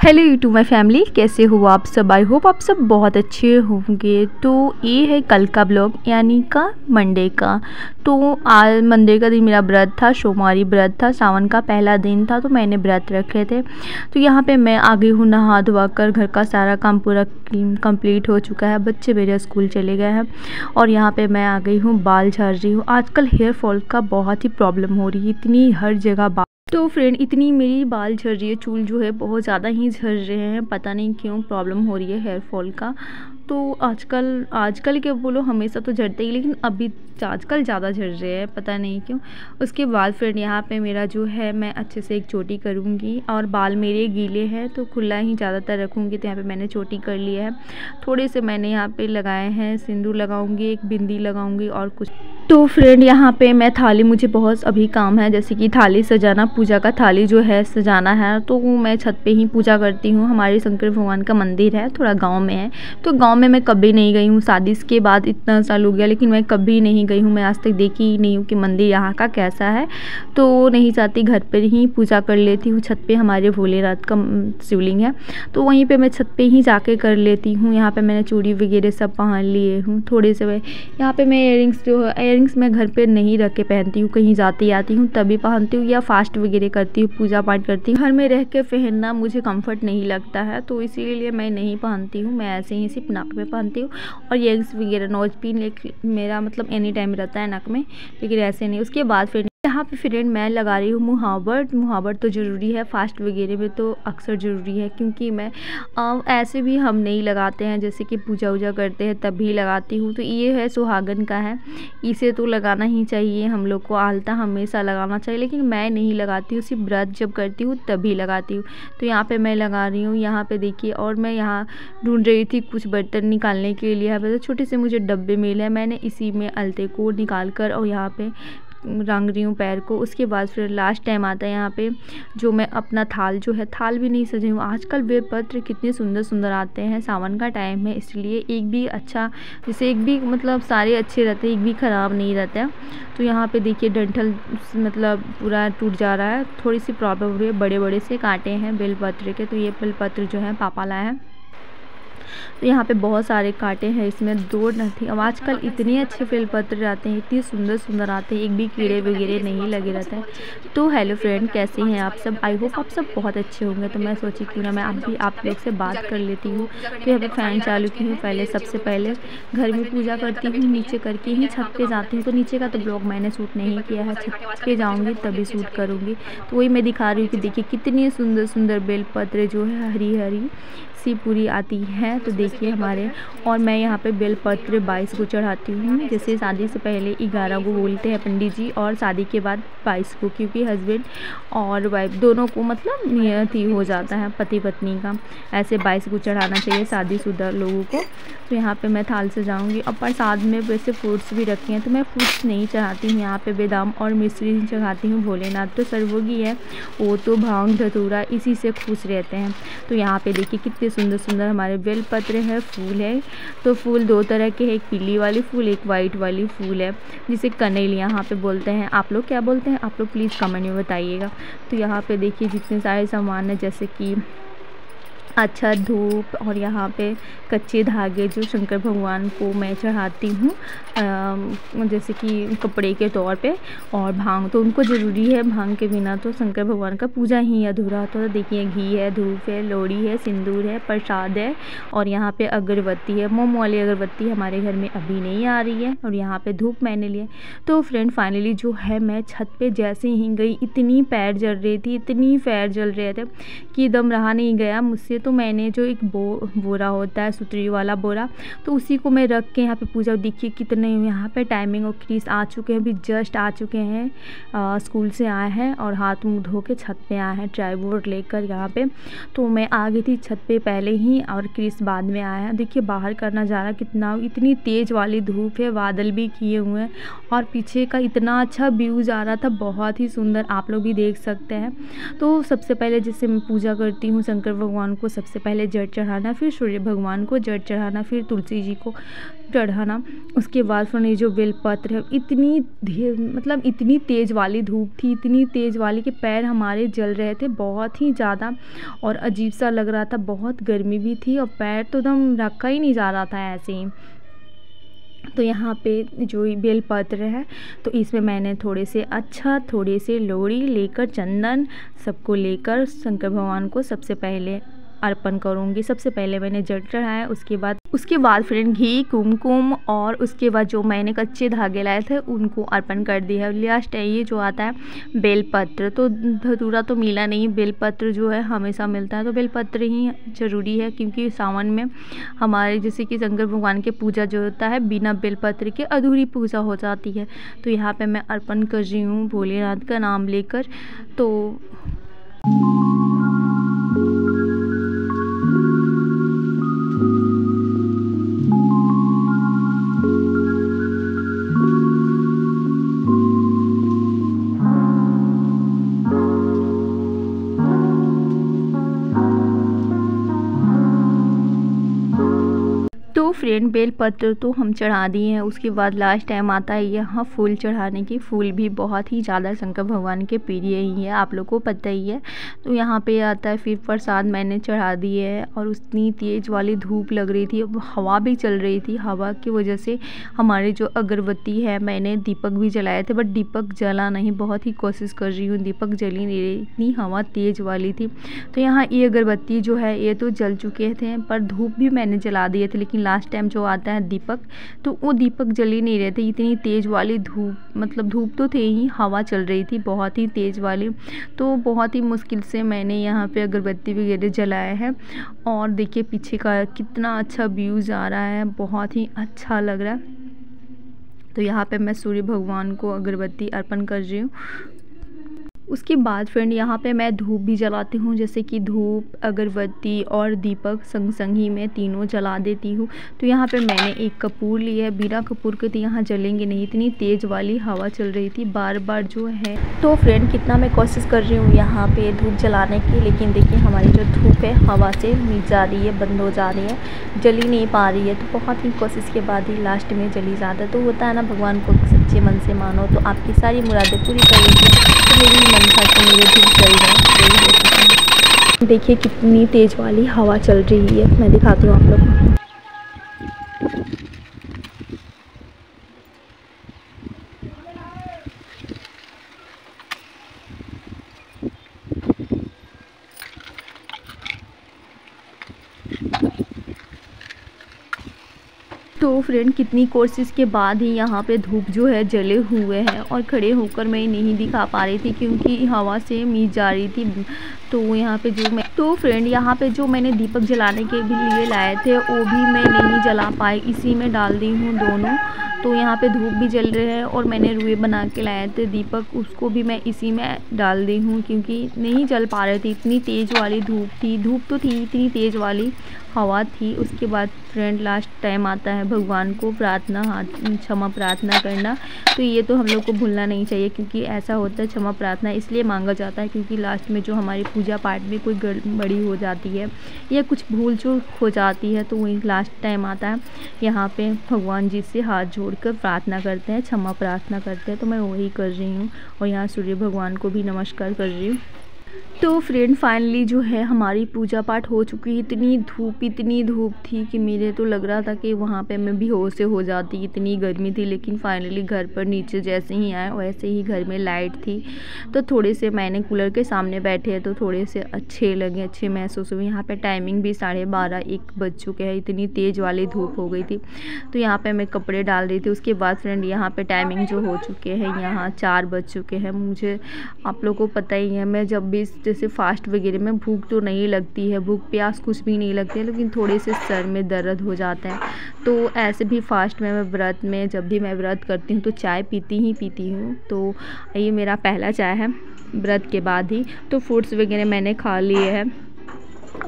Hello YouTube my family, कैसे हो आप सब। आई होप आप सब बहुत अच्छे होंगे। तो ये है कल का ब्लॉग, यानी का मंडे का। तो आज मंडे का दिन मेरा व्रत था, सोमवारी व्रत था, सावन का पहला दिन था, तो मैंने व्रत रखे थे। तो यहाँ पे मैं आ गई हूँ नहा धोवा कर, घर का सारा काम पूरा कंप्लीट हो चुका है, बच्चे मेरे स्कूल चले गए हैं और यहाँ पे मैं आ गई हूँ बाल झाड़ रही हूँ। आजकल हेयर फॉल का बहुत ही प्रॉब्लम हो रही है, इतनी हर जगह तो फ्रेंड इतनी मेरी बाल झड़ रही है, चूल जो है बहुत ज़्यादा ही झड़ रहे हैं, पता नहीं क्यों प्रॉब्लम हो रही है हेयर फॉल का। तो आजकल क्या बोलो, हमेशा तो झड़ते ही, लेकिन अभी आजकल ज़्यादा झड़ रहे हैं, पता नहीं क्यों। उसके बाद फ्रेंड यहाँ पे मेरा जो है, मैं अच्छे से एक चोटी करूँगी और बाल मेरे गीले हैं तो खुला ही ज़्यादातर रखूँगी। तो यहाँ पे मैंने चोटी कर लिया है, थोड़े से मैंने यहाँ पे लगाए हैं, सिंदूर लगाऊँगी, एक बिंदी लगाऊँगी और कुछ। तो फ्रेंड यहाँ पे मैं थाली, मुझे बहुत अभी काम है, जैसे कि थाली सजाना, पूजा का थाली जो है सजाना है। तो मैं छत पे ही पूजा करती हूँ। हमारे शंकर भगवान का मंदिर है, थोड़ा गांव में है। तो गांव में मैं कभी नहीं गई हूँ, शादी के बाद इतना साल हो गया, लेकिन मैं कभी नहीं गई हूँ। मैं आज तक देखी ही नहीं हूँ कि मंदिर यहाँ का कैसा है। तो नहीं चाहती, घर पर ही पूजा कर लेती हूँ। छत पे हमारे भोलेनाथ का शिवलिंग है, तो वहीं पर मैं छत पर ही जाके कर लेती हूँ। यहाँ पर मैंने चूड़ी वगैरह सब पहन लिए हूँ। थोड़े से यहाँ पर मैं इयररिंग्स जो है, इयररिंग्स मैं घर पे नहीं रख के पहनती हूँ, कहीं जाती आती हूँ तभी पहनती हूँ, या फास्ट वगैरह करती हूँ, पूजा पाठ करती हूँ। घर में रह के पहनना मुझे कंफर्ट नहीं लगता है, तो इसीलिए मैं नहीं पहनती हूँ। मैं ऐसे ही सिर्फ नाक में पहनती हूँ और इयररिंग्स वगैरह, नोज पिन मेरा मतलब एनी टाइम रहता है नाक में, लेकिन ऐसे नहीं। उसके बाद फिर यहाँ पे फ्रेंड मैं लगा रही हूँ मुहावर तो ज़रूरी है, फास्ट वगैरह में तो अक्सर ज़रूरी है, क्योंकि मैं ऐसे भी हम नहीं लगाते हैं, जैसे कि पूजा वूजा करते हैं तभी लगाती हूँ। तो ये है सुहागन का है, इसे तो लगाना ही चाहिए, हम लोग को आलता हमेशा लगाना चाहिए, लेकिन मैं नहीं लगाती हूँ, सिर्फ व्रत जब करती हूँ तभी लगाती हूँ। तो यहाँ पे मैं लगा रही हूँ, यहाँ पे देखिए। और मैं यहाँ ढूंढ रही थी कुछ बर्तन निकालने के लिए। यहाँ पे तो छोटे से मुझे डब्बे मिले, मैंने इसी में अलते को निकाल कर और यहाँ पे रंग रही हूँ पैर को। उसके बाद फिर लास्ट टाइम आता है यहाँ पे, जो मैं अपना थाल जो है, थाल भी नहीं सजी हूँ। आजकल बेलपत्र कितने सुंदर सुंदर आते हैं, सावन का टाइम है इसलिए एक भी अच्छा, जैसे एक भी मतलब सारे अच्छे रहते हैं, एक भी ख़राब नहीं रहता है। तो यहाँ पे देखिए डंठल मतलब पूरा टूट जा रहा है, थोड़ी सी प्रॉब्लम हो रही है, बड़े बड़े से कांटे हैं बेलपत्र के। तो ये बेलपत्र जो है पापा लाए हैं, तो यहाँ पे बहुत सारे कांटे हैं, इसमें दो नहीं। अब आजकल इतने अच्छे बेलपत्र आते हैं, इतने सुंदर सुंदर आते हैं, एक भी कीड़े वगैरह नहीं लगे रहते हैं। तो हेलो फ्रेंड, कैसे हैं आप सब। आई होप आप सब बहुत अच्छे होंगे। तो मैं सोची क्यों ना मैं आप लोग से बात कर लेती हूँ। तो यहाँ पे फ़ैन चालू की हूँ। पहले सबसे पहले घर में पूजा करती हूँ, नीचे करके ही छत पे जाती हूँ। तो नीचे का तो ब्लॉग मैंने शूट नहीं किया है, छत पे जाऊँगी तभी शूट करूँगी। तो वही मैं दिखा रही हूँ कि देखिए कितनी सुंदर सुंदर बेलपत्र जो है हरी हरी सी पूरी आती है। तो देखिए हमारे, और मैं यहाँ पे बेलपत्र 22 को चढ़ाती हूँ। जैसे शादी से पहले 11 को बोलते हैं पंडित जी, और शादी के बाद 22 को, क्योंकि हस्बैंड और वाइफ दोनों को मतलब नियत ही हो जाता है, पति पत्नी का। ऐसे 22 को चढ़ाना चाहिए शादीशुदा लोगों को। तो यहाँ पे मैं थाल से जाऊँगी। और प्रसाद में वैसे फ्रूट्स भी रखे हैं, तो मैं फ्रूट्स नहीं चढ़ाती हूँ। यहाँ पे बादाम और मिश्री चढ़ाती हूँ। भोलेनाथ तो सर्वोगी है, वो तो भांग धतूरा इसी से खुश रहते हैं। तो यहाँ पे देखिए कितने सुंदर सुंदर हमारे बेलपत्र है, फूल है। तो फूल दो तरह के हैं, एक पीली वाली फूल, एक वाइट वाली फूल है, जिसे कनेल यहाँ पे बोलते हैं। आप लोग क्या बोलते हैं, आप लोग प्लीज़ कमेंट में बताइएगा। तो यहाँ पे देखिए जितने सारे सामान है, जैसे कि अच्छा धूप, और यहाँ पे कच्चे धागे जो शंकर भगवान को मैं चढ़ाती हूँ, जैसे कि कपड़े के तौर पे। और भांग तो उनको ज़रूरी है, भांग के बिना तो शंकर भगवान का पूजा ही अधूरा होता है। तो देखिए घी है, धूप है, लोड़ी है, सिंदूर है, प्रसाद है, और यहाँ पे अगरबत्ती है। मोम वाली अगरबत्ती हमारे घर में अभी नहीं आ रही है, और यहाँ पे धूप मैंने लिया। तो फ्रेंड फाइनली जो है, मैं छत पे जैसे ही गई, इतनी पैर जल रही थी, इतनी पैर जल रहे थे कि दम रहा नहीं गया मुझसे। तो मैंने जो एक बोरा होता है, सुतरी वाला बोरा, तो उसी को मैं रख के यहाँ पे पूजा। देखिए कितने यहाँ पे टाइमिंग, और क्रिस आ चुके हैं, अभी जस्ट आ चुके हैं, स्कूल से आए हैं और हाथ मुंह धो के छत पे आए हैं ट्राईबोर्ड लेकर यहाँ पे। तो मैं आ गई थी छत पे पहले ही, और क्रिस बाद में आया है। देखिए बाहर का नज़ारा कितना, इतनी तेज़ वाली धूप है, बादल भी किए हुए हैं, और पीछे का इतना अच्छा व्यूज़ आ रहा था, बहुत ही सुंदर, आप लोग भी देख सकते हैं। तो सबसे पहले जैसे मैं पूजा करती हूँ शंकर भगवान को, सबसे पहले जल चढ़ाना, फिर सूर्य भगवान को जल चढ़ाना, फिर तुलसी जी को चढ़ाना। उसके बाद फिर ये जो बेलपत्र है, इतनी तेज़ वाली धूप थी, इतनी तेज़ वाली कि पैर हमारे जल रहे थे बहुत ही ज़्यादा, और अजीब सा लग रहा था, बहुत गर्मी भी थी और पैर तो एकदम रखा ही नहीं जा रहा था ऐसे ही। तो यहाँ पे जो बेलपत्र है, तो इसमें मैंने थोड़े से लोरी लेकर, चंदन सबको लेकर शंकर भगवान को सबसे पहले अर्पण करूँगी। सबसे पहले मैंने जल चढ़ाया, उसके बाद फ्रेंड घी, कुमकुम और उसके बाद जो मैंने कच्चे धागे लाए थे उनको अर्पण कर दिया। लास्ट है ये जो आता है बेलपत्र, तो धतूरा तो मिला नहीं, बेलपत्र जो है हमेशा मिलता है, तो बेलपत्र ही ज़रूरी है, क्योंकि सावन में हमारे जैसे कि शंकर भगवान की पूजा जो होता है बिना बेलपत्र के अधूरी पूजा हो जाती है। तो यहाँ पर मैं अर्पण कर रही हूँ भोलेनाथ का नाम लेकर। तो फ्रेंड बेलपत्र तो हम चढ़ा दिए हैं। उसके बाद लास्ट टाइम आता है यहाँ फूल चढ़ाने की। फूल भी बहुत ही ज़्यादा शंकर भगवान के प्रिय ही है, आप लोग को पता ही है। तो यहाँ पे आता है फिर प्रसाद मैंने चढ़ा दिए है, और उतनी तेज़ वाली धूप लग रही थी, हवा भी चल रही थी। हवा की वजह से हमारे जो अगरबत्ती है, मैंने दीपक भी जलाए थे बट दीपक जला नहीं, बहुत ही कोशिश कर रही हूँ, दीपक जल ही नहीं रही, इतनी हवा तेज़ वाली थी। तो यहाँ ये अगरबत्ती जो है ये तो जल चुके थे, पर धूप भी मैंने जला दिए थे, लेकिन लास्ट टाइम जो आता है दीपक, तो वो दीपक जल ही नहीं रहे थे, इतनी तेज़ वाली धूप, धूप तो थे ही, हवा चल रही थी बहुत ही तेज़ वाली। तो बहुत ही मुश्किल से मैंने यहाँ पे अगरबत्ती वगैरह जलाया है, और देखिए पीछे का कितना अच्छा व्यूज़ आ रहा है, बहुत ही अच्छा लग रहा है। तो यहाँ पे मैं सूर्य भगवान को अगरबत्ती अर्पण कर रही हूँ। उसके बाद फ्रेंड यहाँ पे मैं धूप भी जलाती हूँ, जैसे कि धूप, अगरबत्ती और दीपक संग संग ही मैं तीनों जला देती हूँ। तो यहाँ पे मैंने एक कपूर लिया है, बिना कपूर के तो यहाँ जलेंगे नहीं, इतनी तेज़ वाली हवा चल रही थी बार बार जो है। तो फ्रेंड कितना मैं कोशिश कर रही हूँ यहाँ पे धूप जलाने की, लेकिन देखिए हमारी जो धूप है हवा से मिट जा रही है, बंद हो जा रही है, जल ही नहीं पा रही है। तो बहुत ही कोशिश के बाद ही लास्ट में जली जाता है। तो होता है ना, भगवान को सच्चे मन से मानो तो आपकी सारी मुरादें पूरी करेगी। तो मेरी मन था कि मेरे धूप जल जाए। देखिए कितनी तेज़ वाली हवा चल रही है, मैं दिखाती हूँ आप लोग को। तो फ्रेंड कितनी कोशिश के बाद ही यहाँ पे धूप जो है जले हुए हैं, और खड़े होकर मैं नहीं दिखा पा रही थी क्योंकि हवा से मिट जा रही थी। तो यहाँ पे तो फ्रेंड यहाँ पे जो मैंने दीपक जलाने के लिए लाए थे वो भी मैं नहीं जला पाई, इसी में डाल दी हूँ दोनों। तो यहाँ पे धूप भी जल रहे हैं, और मैंने रुए बना के लाए थे दीपक, उसको भी मैं इसी में डाल दी हूँ क्योंकि नहीं जल पा रही थी, इतनी तेज़ वाली धूप थी। धूप तो थी, इतनी तेज़ वाली हवा थी। उसके बाद फ्रेंड लास्ट टाइम आता है भगवान को क्षमा प्रार्थना करना। तो ये तो हम लोग को भूलना नहीं चाहिए, क्योंकि ऐसा होता है, क्षमा प्रार्थना इसलिए मांगा जाता है क्योंकि लास्ट में जो हमारी पूजा पाठ में कोई गड़बड़ी हो जाती है या कुछ भूल चूक हो जाती है, तो वही लास्ट टाइम आता है यहाँ पे भगवान जी से हाथ जोड़कर प्रार्थना करते हैं, क्षमा प्रार्थना करते हैं। तो मैं वही कर रही हूँ, और यहाँ सूर्य भगवान को भी नमस्कार कर रही हूँ। तो फ्रेंड फाइनली जो है हमारी पूजा पाठ हो चुकी है। इतनी धूप थी कि मेरे तो लग रहा था कि वहाँ पे मैं बेहोश हो जाती, इतनी गर्मी थी। लेकिन फाइनली घर पर नीचे जैसे ही आए वैसे ही घर में लाइट थी, तो थोड़े से मैंने कूलर के सामने बैठे तो थोड़े से अच्छे महसूस हुए। यहाँ पे टाइमिंग भी 12:30-1 बज चुके हैं, इतनी तेज़ वाली धूप हो गई थी। तो यहाँ पर मैं कपड़े डाल रही थी। उसके बाद फ्रेंड यहाँ पर टाइमिंग जो हो चुके हैं, यहाँ 4 बज चुके हैं। मुझे आप लोगों को पता ही है, मैं जब भी जैसे फास्ट वगैरह में भूख तो नहीं लगती है, भूख प्यास कुछ भी नहीं लगती है, लेकिन थोड़े से सर में दर्द हो जाता है। तो ऐसे भी फास्ट में मैं व्रत में जब भी मैं व्रत करती हूँ तो चाय पीती हूँ। तो ये मेरा पहला चाय है व्रत के बाद ही। तो फ्रूट्स वगैरह मैंने खा लिए हैं,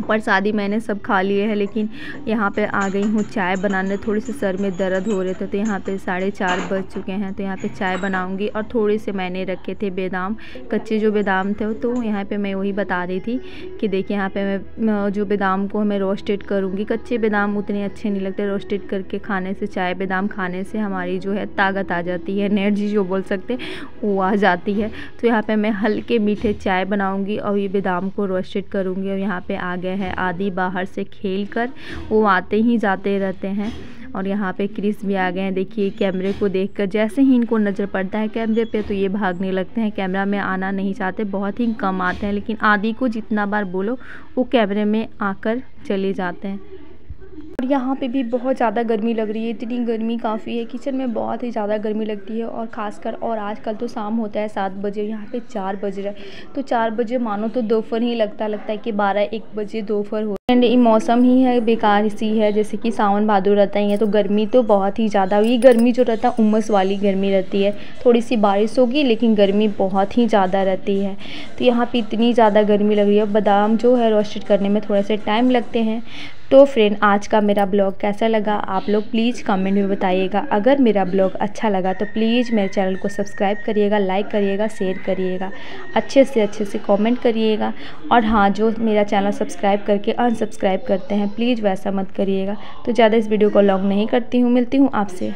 प्रसादी मैंने सब खा लिए हैं, लेकिन यहाँ पे आ गई हूँ चाय बनाने। थोड़ी सी सर में दर्द हो रहे थे तो यहाँ पे 4:30 बज चुके हैं, तो यहाँ पे चाय बनाऊँगी। और थोड़े से मैंने रखे थे बादाम, कच्चे जो बादाम थे, तो यहाँ पे मैं वही बता रही थी कि देखिए यहाँ पे मैं जो बादाम को मैं रोस्टेड करूँगी। कच्चे बादाम उतने अच्छे नहीं लगते, रोस्टेड करके खाने से, चाय बादाम खाने से हमारी जो है ताकत आ जाती है, एनर्जी जो बोल सकते वो आ जाती है। तो यहाँ पर मैं हल्के मीठे चाय बनाऊँगी और ये बादाम को रोस्टेड करूँगी। और यहाँ पर आ है आदि बाहर से खेलकर, वो आते ही जाते रहते हैं। और यहाँ पे क्रिस भी आ गए हैं। देखिए कैमरे को देखकर जैसे ही इनको नज़र पड़ता है कैमरे पे तो ये भागने लगते हैं, कैमरा में आना नहीं चाहते, बहुत ही कम आते हैं। लेकिन आदि को जितना बार बोलो वो कैमरे में आकर चले जाते हैं। और यहाँ पे भी बहुत ज़्यादा गर्मी लग रही है, इतनी गर्मी काफ़ी है, किचन में बहुत ही ज़्यादा गर्मी लगती है। और ख़ासकर और आजकल तो शाम होता है 7 बजे, यहाँ पे 4 बज रहा है, तो 4 बजे मानो तो दोपहर ही लगता है कि 12-1 बजे दोपहर हो। एंड ये मौसम ही है बेकार सी है, जैसे कि सावन भादो रहता ही है, तो गर्मी तो बहुत ही ज़्यादा, ये गर्मी जो रहता है उमस वाली गर्मी रहती है। थोड़ी सी बारिश होगी लेकिन गर्मी बहुत ही ज़्यादा रहती है। तो यहाँ पे इतनी ज़्यादा गर्मी लग रही है। बादाम जो है रोस्टेड करने में थोड़े से टाइम लगते हैं। तो फ्रेंड, आज का मेरा ब्लॉग कैसा लगा आप लोग प्लीज़ कमेंट में बताइएगा। अगर मेरा ब्लॉग अच्छा लगा तो प्लीज़ मेरे चैनल को सब्सक्राइब करिएगा, लाइक करिएगा, शेयर करिएगा, अच्छे से कमेंट करिएगा। और हाँ, जो मेरा चैनल सब्सक्राइब करके अनसब्सक्राइब करते हैं प्लीज़ वैसा मत करिएगा। तो ज़्यादा इस वीडियो को लॉन्ग नहीं करती हूँ, मिलती हूँ आपसे।